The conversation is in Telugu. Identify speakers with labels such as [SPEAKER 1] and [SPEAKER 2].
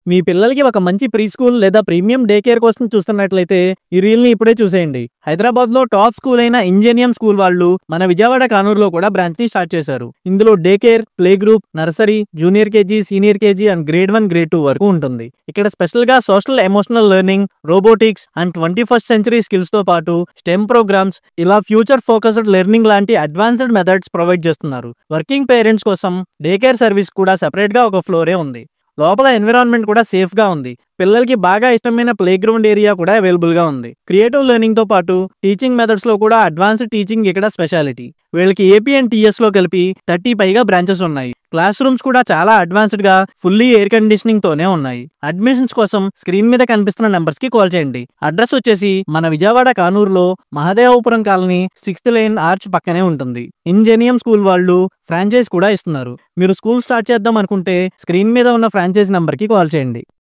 [SPEAKER 1] మీ పిల్లలకి ఒక మంచి ప్రీ స్కూల్ లేదా ప్రీమియం డే కేర్ కోసం చూస్తున్నట్లయితే ఈ రీల్ ని ఇప్పుడే చూసేయండి. హైదరాబాద్ లో టాప్ స్కూల్ అయిన ఇంజనీయం స్కూల్ వాళ్ళు మన విజయవాడ కానూరులో కూడా బ్రాంచ్ ని స్టార్ట్ చేశారు. ఇందులో day care, play group, nursery, junior KG, senior KG and grade 1, grade 2 వరకు ఉంటుంది. ఇక్కడ స్పెషల్ గా social emotional learning, robotics and 21st century skills తో పాటు స్టెమ్ ప్రోగ్రామ్స్, ఇలా ఫ్యూచర్ ఫోకస్డ్ లెర్నింగ్ లాంటి అడ్వాన్స్డ్ మెథడ్స్ ప్రొవైడ్ చేస్తున్నారు. వర్కింగ్ పేరెంట్స్ కోసం డే కేర్ సర్వీస్ కూడా సెపరేట్ గా ఒక ఫ్లోరే ఉంది. లోపల ఎన్విరాన్మెంట్ కూడా సేఫ్ గా ఉంది. పిల్లలకి బాగా ఇష్టమైన ప్లే గ్రౌండ్ ఏరియా కూడా అవైలబుల్ గా ఉంది. క్రియేటివ్ లెర్నింగ్ తో పాటు టీచింగ్ మెథడ్స్ లో కూడా అడ్వాన్స్డ్ టీచింగ్ ఇక్కడ స్పెషాలిటీ. వీళ్ళకి ఏపీ అండ్ టీఎస్ లో కలిపి 30 పైగా బ్రాంచెస్ ఉన్నాయి. క్లాస్ రూమ్స్ కూడా చాలా అడ్వాన్స్డ్ గా ఫుల్లీ ఎయిర్ కండిషనింగ్ తోనే ఉన్నాయి. అడ్మిషన్స్ కోసం స్క్రీన్ మీద కనిపిస్తున్న నెంబర్స్ కి కాల్ చేయండి. అడ్రస్ వచ్చేసి మన విజయవాడ కానూరులో Mahadevapuram colony 6th line arch పక్కనే ఉంటుంది. ఇంజనీయం స్కూల్ వాళ్ళు ఫ్రాంచైజ్ కూడా ఇస్తున్నారు. మీరు స్కూల్ స్టార్ట్ చేద్దాం అనుకుంటే స్క్రీన్ మీద ఉన్న ఫ్రాంచైజ్ నంబర్ కి కాల్ చేయండి.